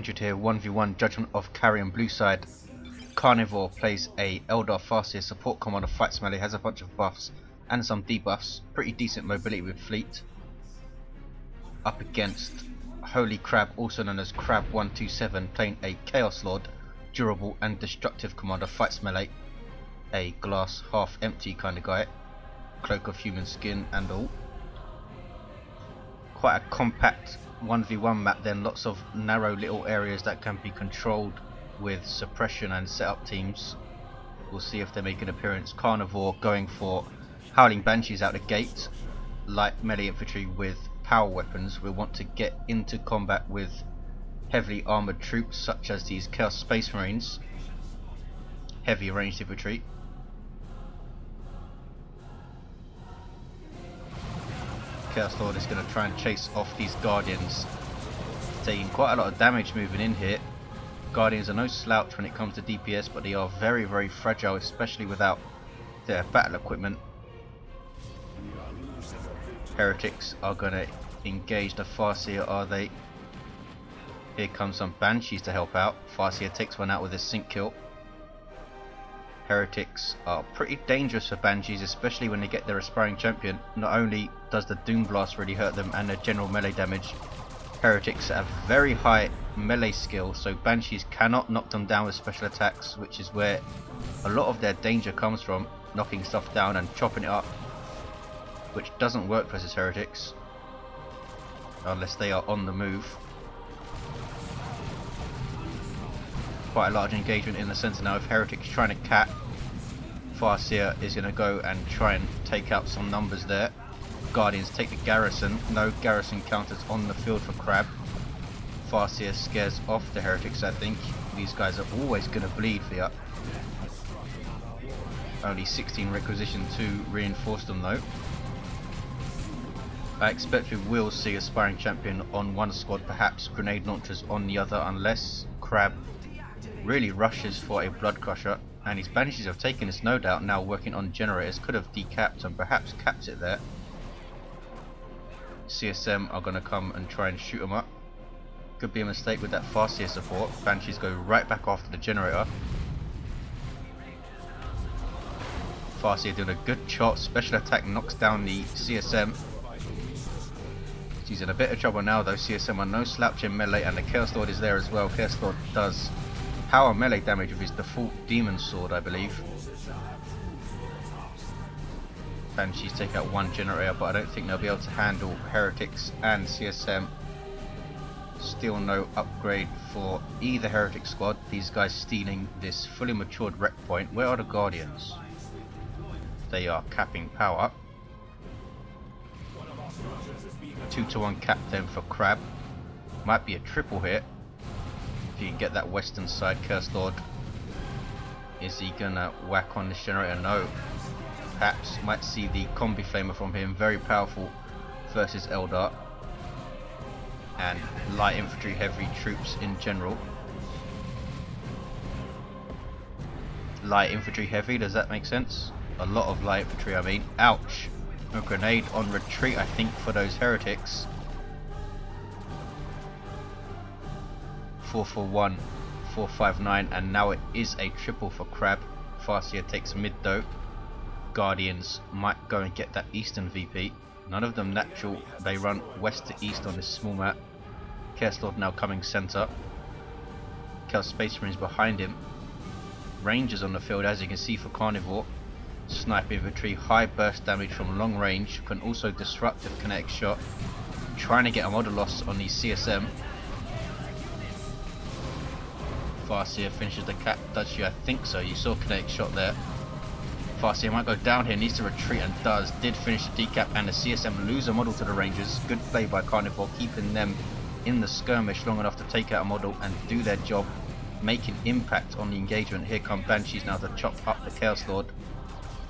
injured here. 1v1 Judgement of Carrion blue side. Carnevour plays a Eldar Farseer support commander, fights melee, has a bunch of buffs and some debuffs. Pretty decent mobility with fleet. Up against xHoLyCrab, also known as Crab127, playing a Chaos Lord, durable and destructive commander, fights melee, a glass half empty kind of guy, cloak of human skin and all. Quite a compact 1v1 map then, lots of narrow little areas that can be controlled with suppression and setup teams. We'll see if they make an appearance. Carnevour going for Howling Banshees out the gate, light melee infantry with power weapons. We want to get into combat with heavily armoured troops such as these Chaos Space Marines, heavy ranged infantry. Chaos Lord is going to try and chase off these Guardians, taking quite a lot of damage moving in here. Guardians are no slouch when it comes to DPS, but they are very, very fragile, especially without their battle equipment. Heretics are going to engage the Farseer, are they? Here comes some Banshees to help out. Farseer takes one out with a sync kill. Heretics are pretty dangerous for Banshees, especially when they get their aspiring champion. Not only does the Doom Blast really hurt them and their general melee damage, Heretics have very high melee skill, so Banshees cannot knock them down with special attacks, which is where a lot of their danger comes from, knocking stuff down and chopping it up, which doesn't work versus Heretics unless they are on the move. Quite a large engagement in the centre now. If Heretics trying to cap, Farseer is going to go and try and take out some numbers there. Guardians take the garrison. No garrison counters on the field for Crab. Farseer scares off the Heretics. I think these guys are always going to bleed for you. Only 16 requisition to reinforce them though. I expect we will see aspiring champion on one squad, perhaps grenade launchers on the other, unless Crab really rushes for a blood crusher, and his Banshees have taken this no doubt, now working on generators. Could have decapped and perhaps capped it there. CSM are going to come and try and shoot him up. Could be a mistake with that Farseer support. Banshees go right back after the generator. Farseer doing a good chop, special attack knocks down the CSM. He's in a bit of trouble now though. CSM are no slouch in melee, and the Chaos Lord is there as well. Chaos Lord does power melee damage with his default Demon Sword, I believe. Banshees take out one generator, but I don't think they'll be able to handle Heretics and CSM. Still no upgrade for either Heretic squad. These guys stealing this fully matured rec point. Where are the Guardians? They are capping power. 2-to-1 cap then for Crab. Might be a triple hit if you can get that western side. Chaos Lord, is he gonna whack on this generator? No. Perhaps might see the combi flamer from him. Very powerful versus Eldar and light infantry heavy troops in general. Light infantry heavy, does that make sense? A lot of light infantry, I mean. Ouch. A grenade on retreat, I think, for those Heretics. 4 for 1, 459, and now it is a triple for Crab. Farseer takes mid though. Guardians might go and get that eastern VP. None of them natural, they run west to east on this small map. Chaos Lord now coming centre. Chaos Space Marines behind him. Rangers on the field, as you can see, for Carnevour. Sniper infantry, high burst damage from long range, can also disrupt if kinetic shot. Trying to get a model loss on the CSM. Farseer finishes the cap, does she? I think so. You saw kinetic shot there. Farseer might go down here, needs to retreat and does. Did finish the decap, and the CSM lose a model to the Rangers. Good play by Carnevour, keeping them in the skirmish long enough to take out a model and do their job, making impact on the engagement. Here come Banshees now to chop up the Chaos Lord.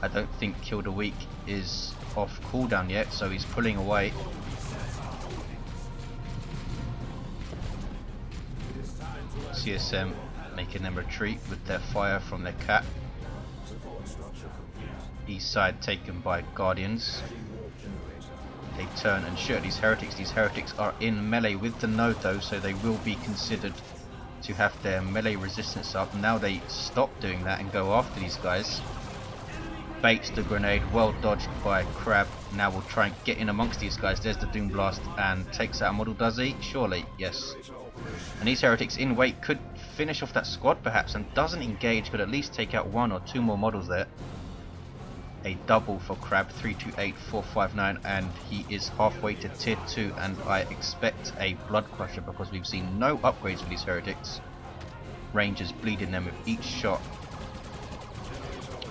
I don't think Kill the Weak is off cooldown yet, so he's pulling away. CSM making them retreat with their fire from their cap. East side taken by Guardians. They turn and shoot at these Heretics. These Heretics are in melee with the node though, so they will be considered to have their melee resistance up. Now they stop doing that and go after these guys. Baits the grenade, well dodged by Crab. Now we'll try and get in amongst these guys. There's the Doom Blast and takes out a model, does he? Surely, yes. And these heretics in weight could finish off that squad perhaps, and doesn't engage, could at least take out 1 or 2 more models there. A double for Crab, 328, 459, and he is halfway to tier 2, and I expect a Blood Crusher because we've seen no upgrades for these heretics. Rangers bleeding them with each shot.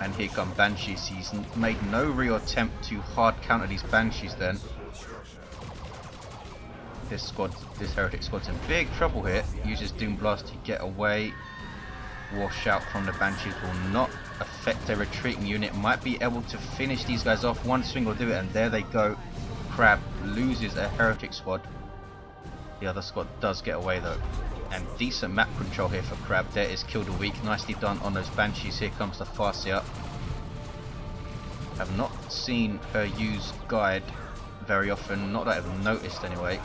And here come Banshees. He's made no real attempt to hard counter these Banshees then. This heretic squad's in big trouble here. Uses Doom Blast to get away. War Shout from the Banshees will not affect a retreating unit. Might be able to finish these guys off. One swing will do it, and there they go. Crab loses a heretic squad. The other squad does get away though. And decent map control here for Crab. There is Kill the Weak. Nicely done on those Banshees. Here comes the Farseer. Have not seen her use Guide very often. Not that I've noticed anyway.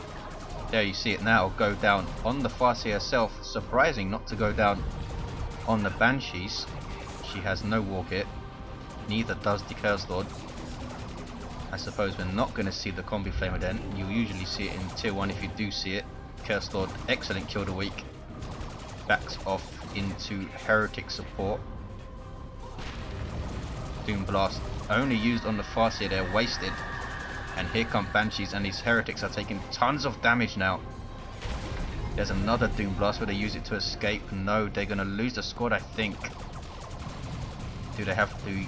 There you see it now. Go down on the Farseer herself. Surprising not to go down on the Banshees. She has no war kit. Neither does the Chaos Lord. I suppose we're not going to see the Combi Flamer then. You'll usually see it in tier 1 if you do see it. Chaos Lord, excellent kill the week. Backs off into heretic support. Doom Blast only used on the Farseer, they're wasted. And here come Banshees, and these heretics are taking tons of damage now. There's another Doom Blast where they use it to escape. No, they're going to lose the squad, I think. Do they have to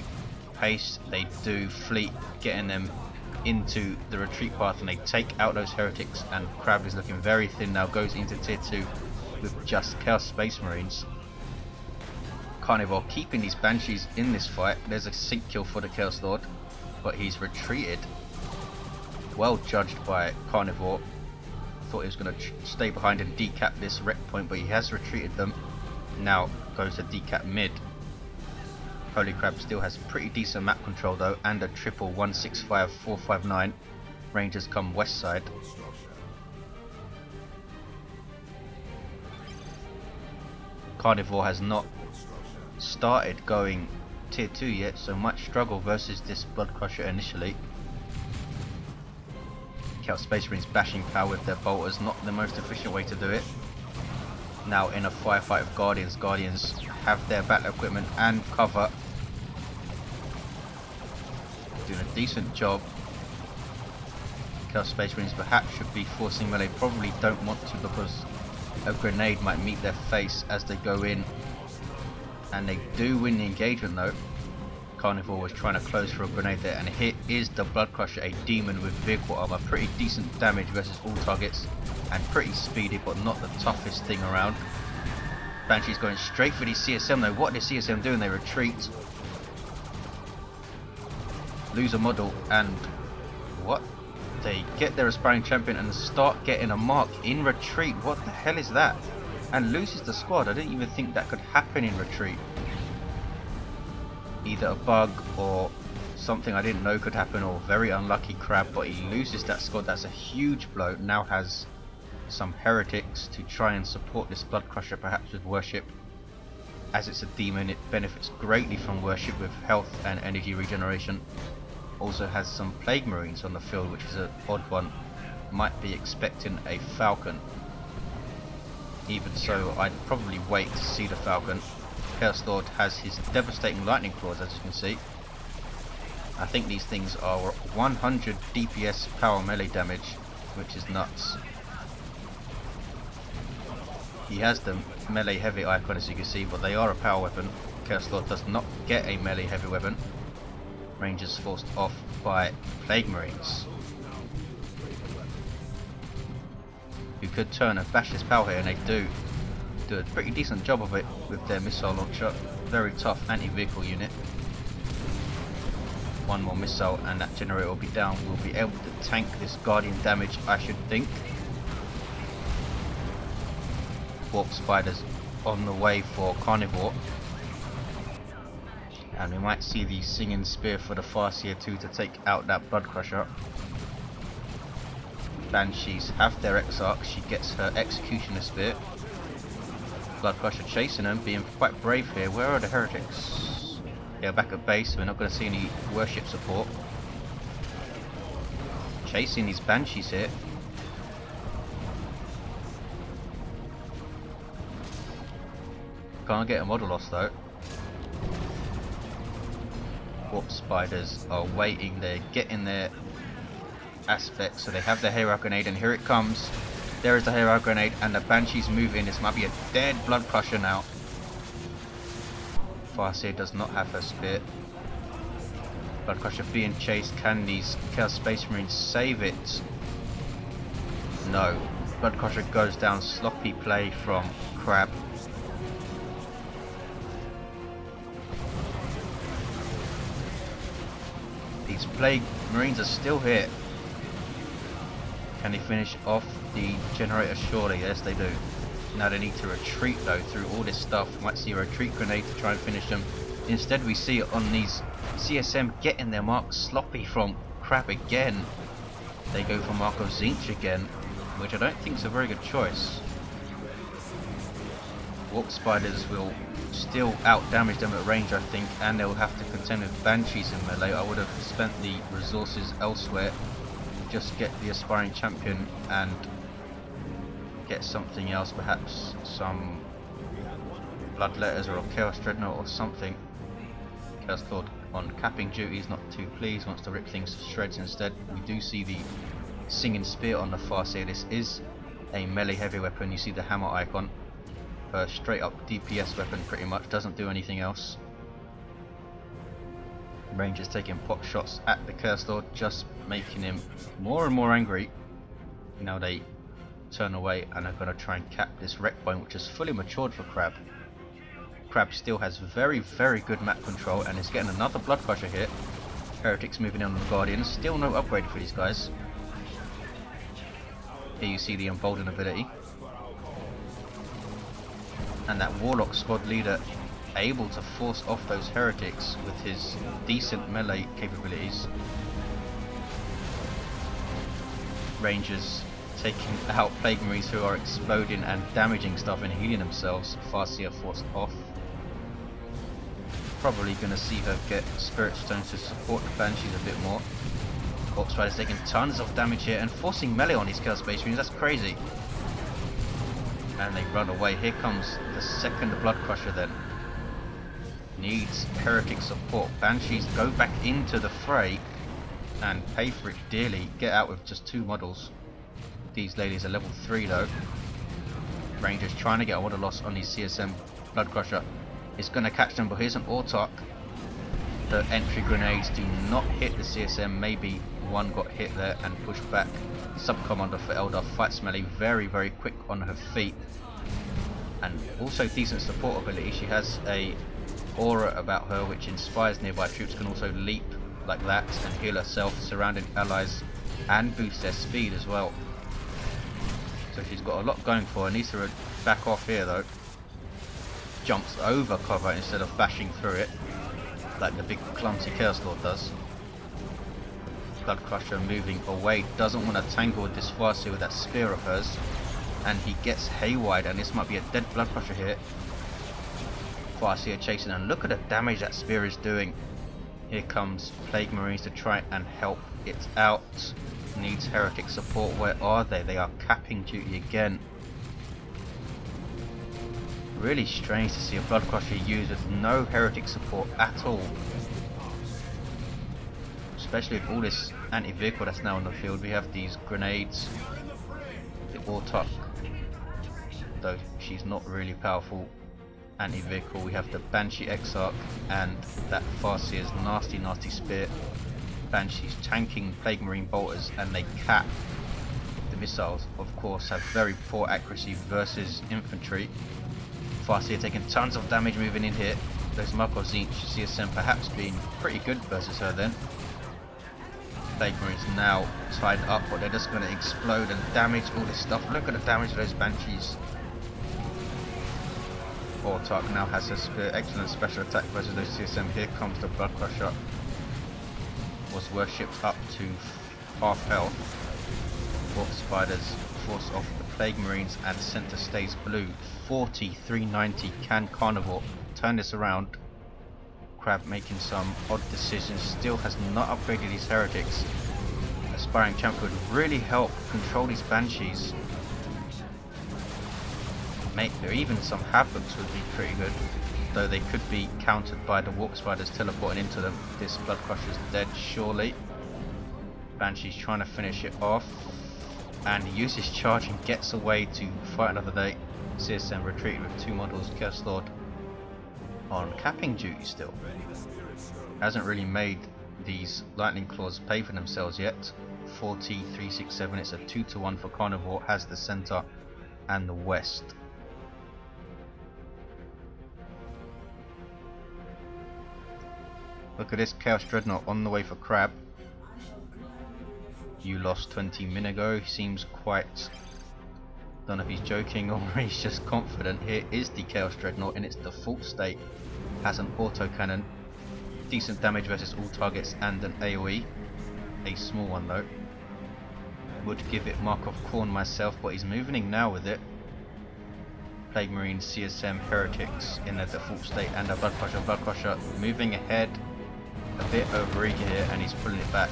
pace? They do. Fleet getting them into the retreat path, and they take out those heretics, and Crab is looking very thin now. Goes into tier 2 with just Chaos Space Marines. Carnevour keeping these Banshees in this fight. There's a sync kill for the Chaos Lord, but he's retreated. Well judged by Carnevour. Thought he was going to stay behind and decap this wreck point, but he has retreated them. Now goes to decap mid. xHoLyCrab still has pretty decent map control though, and a triple 165 459. Rangers come west side. Carnevour has not started going tier 2 yet, so might struggle versus this Blood Crusher initially. Chaos Space Marines bashing power with their bolters, not the most efficient way to do it. Now in a firefight with Guardians. Guardians have their battle equipment and cover. Doing a decent job. Chaos Space Marines perhaps should be forcing melee, probably don't want to because a grenade might meet their face as they go in. And they do win the engagement though. Carnevour was trying to close for a grenade there, and here is the Blood Crusher, a demon with vehicle armor. Pretty decent damage versus all targets, and pretty speedy, but not the toughest thing around. Banshee's going straight for the CSM though. What does CSM do? And they retreat. Lose a model, and what? They get their aspiring champion and start getting a mark in retreat. What the hell is that? And loses the squad. I didn't even think that could happen in retreat. Either a bug or something I didn't know could happen, or very unlucky Crab, but he loses that squad. That's a huge blow. Now has some heretics to try and support this Blood Crusher, perhaps with worship. As it's a demon, it benefits greatly from worship with health and energy regeneration. Also has some Plague Marines on the field, which is an odd one. Might be expecting a Falcon. Even so, I'd probably wait to see the Falcon. Chaos Lord has his devastating lightning claws, as you can see. I think these things are 100 DPS power melee damage, which is nuts. He has the melee heavy icon, as you can see, but they are a power weapon. Chaos Lord does not get a melee heavy weapon. Rangers forced off by Plague Marines, who could turn and bash this power here, and they do a pretty decent job of it with their missile launcher. Very tough anti-vehicle unit. One more missile and that generator will be down. We'll be able to tank this Guardian damage, I should think. Warp Spiders on the way for Carnevour. And we might see the Singing Spear for the Farseer too to take out that Blood Crusher. Banshees have their Exarch. She gets her Executioner Spear. Blood Crusher chasing them, being quite brave here. Where are the heretics? They're back at base, we're not going to see any worship support. Chasing these banshees here. Can't get a model loss though. Warp spiders are waiting, they're getting their aspects, so they have the hero grenade, and here it comes. There is the hero grenade, and the banshees move in. This might be a dead Blood Crusher now. Farseer does not have her spear. Blood Crusher being chased. Can these Chaos Space Marines save it? No. Blood Crusher goes down. Sloppy play from Crab. These Plague Marines are still here. Can they finish off the generator? Surely, yes they do. Now they need to retreat though through all this stuff. Might see a retreat grenade to try and finish them. Instead we see it on these CSM getting their mark. Sloppy from Crab again. They go for Mark of Zinch again, which I don't think is a very good choice. Warp Spiders will still out damage them at range, I think, and they'll have to contend with Banshees in melee. I would have spent the resources elsewhere. Just get the aspiring champion and get something else, perhaps some Bloodletters or a Chaos Dreadnought or something. Chaos Lord on capping duty is not too pleased, wants to rip things to shreds instead. We do see the Singing Spear on the Farseer. This is a melee heavy weapon. You see the hammer icon. Straight up DPS weapon pretty much, doesn't do anything else. Rangers taking pot shots at the Chaos Lord, just making him more and more angry. Now they turn away and are going to try and cap this wreck point, which is fully matured for Crab. Crab still has very good map control and is getting another Blood Crusher here. Heretics moving in on the Guardians, still no upgrade for these guys. Here you see the Embolden ability. And that Warlock squad leader able to force off those heretics with his decent melee capabilities. Rangers taking out Plague Marines who are exploding and damaging stuff and healing themselves. Farseer forced off. Probably going to see her get Spirit Stones to support the Banshees a bit more. Warp Spiders taking tons of damage here and forcing melee on these Chaos Space Marines, that's crazy. And they run away. Here comes the second Blood Crusher then. Needs heretic support. Banshees go back into the fray and pay for it dearly. Get out with just 2 models. These ladies are level 3 though. Rangers trying to get a model loss on these CSM. Blood Crusher is going to catch them, but here's an Autarch. The entry grenades do not hit the CSM. Maybe one got hit there and pushed back. Sub-commander for Eldar fights melee, very quick on her feet. And also decent support ability. She has a aura about her which inspires nearby troops, can also leap like that and heal herself, surrounding allies, and boost their speed as well. So she's got a lot going for her. Needs to back off here though. Jumps over cover instead of bashing through it like the big clumsy Chaos Lord does. Blood Crusher moving away, doesn't want to tangle with this Farseer with that spear of hers, and he gets haywire, and this might be a dead Blood Crusher here. Farseer chasing, and look at the damage that spear is doing. Here comes Plague Marines to try and help it out. Needs heretic support. Where are they? They are capping duty again. Really strange to see a Blood Crusher used with no heretic support at all. Especially with all this anti-vehicle that's now on the field. We have these grenades. The Autarch, though she's not really powerful. Anti-vehicle. We have the Banshee Exarch and that Farseer's nasty spear. Banshees tanking Plague Marine bolters, and they cap. The missiles, of course, have very poor accuracy versus infantry. Farseer taking tons of damage moving in here. Those Mark of Zinch CSM perhaps being pretty good versus her then. Plague Marines now tied up, but they're just going to explode and damage all this stuff. Look at the damage of those Banshees. Autarch now has a spear. Excellent special attack versus those CSM. Here comes the Blood Crusher. Was worshipped up to half health. Warp Spiders reinforce off the Plague Marines and center stays blue. 4390. Can Carnevour turn this around? Crab making some odd decisions, still has not upgraded his heretics. Aspiring champion would really help control these banshees. There even some havocs would be pretty good, though they could be countered by the warp spiders teleporting into them. This blood crusher's dead surely. Banshee's trying to finish it off, and he uses charge and gets away to fight another day. CSM retreating with 2 models. Chaos Lord on capping duty still. Hasn't really made these lightning claws pay for themselves yet. 4367. It's a 2-to-1 for Carnevour. Has the center and the west. Look at this Chaos Dreadnought on the way for Crab. You lost 20 minutes ago. He seems quite... don't know if he's joking or he's just confident. Here is the Chaos Dreadnought in its default state. Has an autocannon. Decent damage versus all targets and an AoE. A small one though. Would give it Mark of Khorne myself, but he's moving now with it. Plague Marine, CSM, Heretics in their default state, and a Blood Crusher moving ahead. A bit over eager here, and he's pulling it back.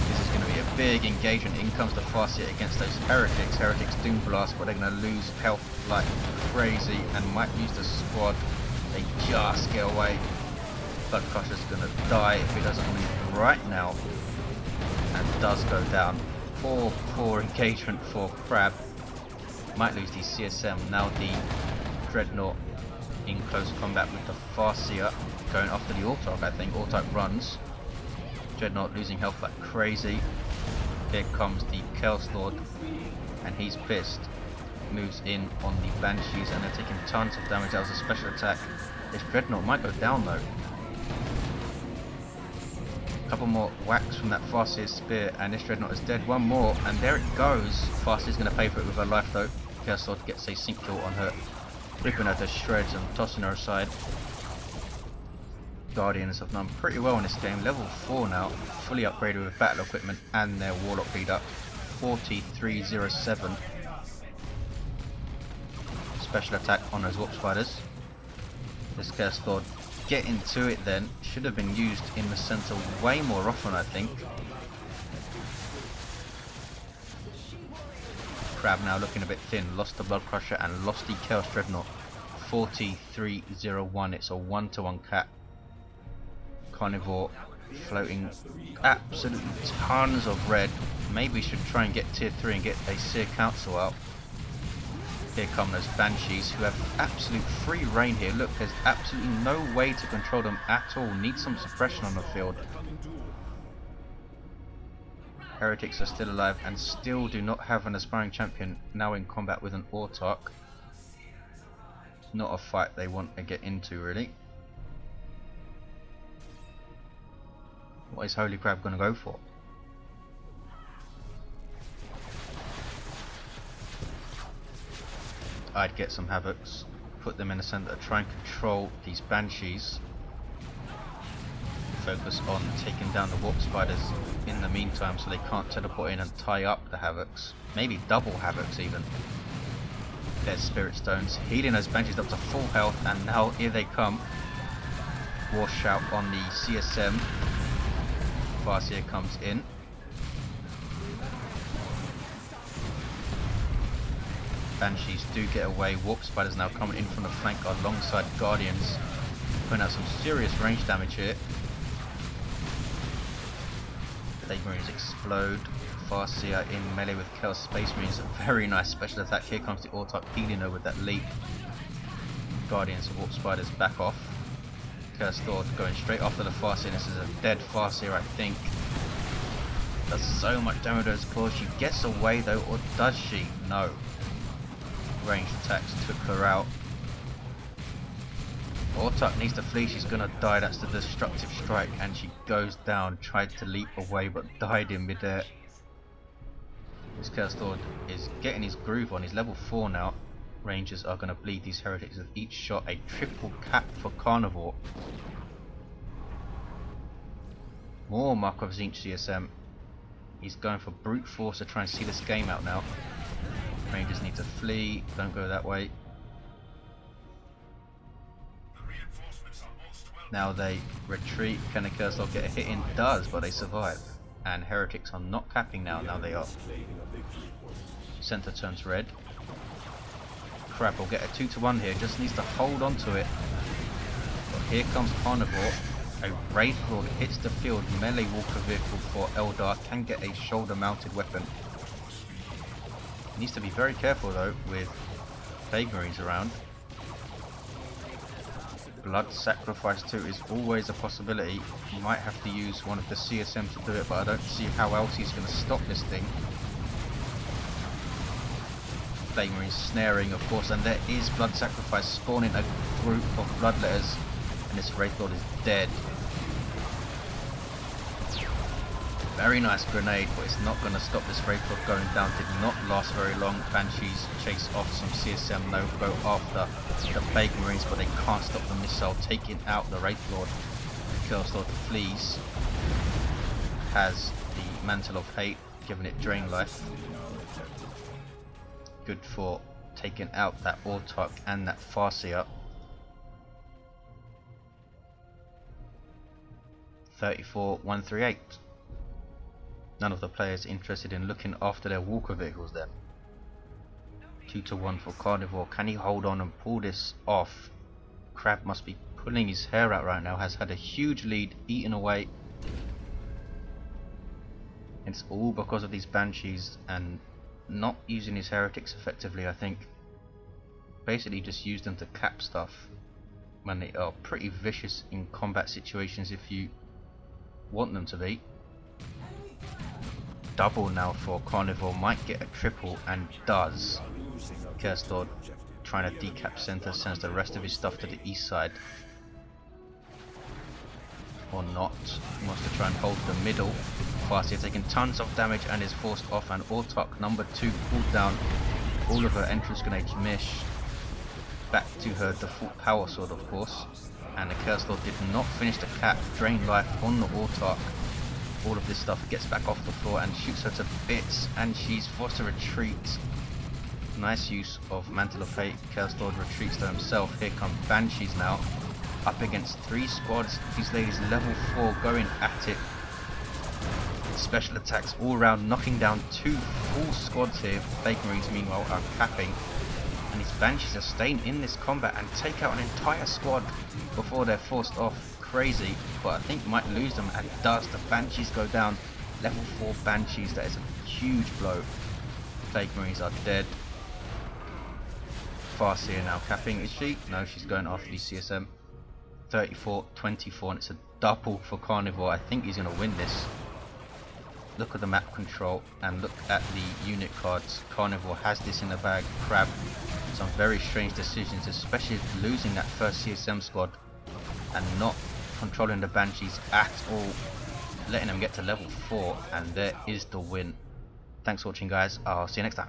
This is going to be a big engagement. In comes the Farseer against those Heretics. Heretics Doom Blast, but they're going to lose health like crazy and might lose the squad. They just get away. Blood Crusher's going to die if he doesn't move right now, and does go down. Poor engagement for Crab. Might lose the CSM. Now the Dreadnought in close combat with the Farseer. Going after the Autarch, I think. Autarch runs. Dreadnought losing health like crazy. Here comes the Chaos Lord, and he's pissed. Moves in on the Banshees, and they're taking tons of damage. That was a special attack. This Dreadnought might go down though. A couple more whacks from that Farseer's spear, and this Dreadnought is dead. One more, and there it goes. Farseer's going to pay for it with her life though. Chaos Lord gets a sync kill on her, ripping her to shreds and tossing her aside. Guardians have done pretty well in this game. Level 4 now, fully upgraded with battle equipment and their Warlock leader. 4307. Special attack on those Warp Spiders. This Chaos Lord getting to it then. Should have been used in the center way more often, I think. Crab now looking a bit thin. Lost the Blood Crusher and lost the Chaos Dreadnought. 4301. It's a 1-to-1 cap. Carnevour floating absolutely tons of red. Maybe should try and get tier 3 and get a Seer Council out. Here come those Banshees who have absolute free reign here. Look, there's absolutely no way to control them at all. Need some suppression on the field. Heretics are still alive and still do not have an aspiring champion, now in combat with an Autarch. Not a fight they want to get into really. What is xHoLyCrab going to go for? I'd get some Havocs, put them in the center, try and control these Banshees. Focus on taking down the Warp Spiders in the meantime so they can't teleport in and tie up the Havocs. Maybe double Havocs even. There's Spirit Stones, healing those Banshees up to full health, and now here they come. Wash out on the CSM. Farseer comes in. Banshees do get away. Warp Spiders now coming in from the flank alongside Guardians, putting out some serious range damage here. Plague Marines explode. Farseer in melee with Chaos Space Marines. A very nice special attack. Here comes the Autarch healing her with that leap. Guardians and Warp Spiders back off. Chaos Lord going straight after the Farseer. This is a dead Farseer, I think. Does so much damage with those claws. She gets away though, or does she? No. Ranged attacks took her out. Autarch needs to flee. She's gonna die. That's the destructive strike, and she goes down. Tried to leap away, but died in midair. This Chaos Lord is getting his groove on. He's level 4 now. Rangers are going to bleed these Heretics with each shot. A triple cap for Carnevour. More Mark of Zinch CSM. He's going for brute force to try and see this game out now. Rangers need to flee, don't go that way. Now they retreat. Can the Curse Lord get a hit in? Does, but they survive. And Heretics are not capping now, now they are. Center turns red. Crab will get a 2-1 here, just needs to hold on to it. But here comes Carnevour. A Wraith Lord hits the field, melee walker vehicle for Eldar, can get a shoulder mounted weapon. Needs to be very careful though with Plague Marines around. Blood Sacrifice 2 is always a possibility. He might have to use one of the CSM to do it, but I don't see how else he's going to stop this thing. Plague Marines snaring, of course, and there is Blood Sacrifice spawning a group of Bloodletters, and this Wraith Lord is dead. Very nice grenade, but it's not going to stop this Wraith Lord going down. Did not last very long. Banshees chase off some CSM, no go after the Plague Marines, but they can't stop the missile taking out the Wraith Lord. The Curse Lord flees. Has the Mantle of Hate, giving it drain life. Good for taking out that Autarch and that Farseer. 34-138. None of the players interested in looking after their walker vehicles then. 2-1 for Carnevour. Can he hold on and pull this off? Crab must be pulling his hair out right now. Has had a huge lead, eaten away. It's all because of these Banshees and not using his Heretics effectively, I think. Basically just used them to cap stuff when they are pretty vicious in combat situations if you want them to be. Double now for Carnevour, might get a triple and does. Curse Lord trying to decap center, sends the rest of his stuff to the east side. Or not. He wants to try and hold the middle. Farseer taking tons of damage and is forced off, and Autarch number 2 pulled down. All of her entrance grenades miss. Back to her default power sword, of course. And the Curse Lord did not finish the cap. Drain life on the Autarch. All of this stuff gets back off the floor and shoots her to bits, and she's forced to retreat. Nice use of Mantle of Fate. Curse Lord retreats to himself. Here come Banshees now, up against 3 squads. These ladies level 4 going at it. Special attacks all round, knocking down 2 full squads here. Plague Marines meanwhile are capping, and these Banshees are staying in this combat and take out an entire squad before they're forced off. Crazy, but I think might lose them, and it does. The Banshees go down. Level 4 Banshees, that is a huge blow. Plague Marines are dead. Farseer now capping, is she? No, she's going after the CSM. 34-24, and it's a double for Carnevour. I think he's going to win this. Look at the map control and look at the unit cards. Carnevour has this in the bag. Crab, some very strange decisions, especially losing that first CSM squad and not controlling the Banshees at all, letting them get to level 4, and there is the win. Thanks for watching guys, I'll see you next time.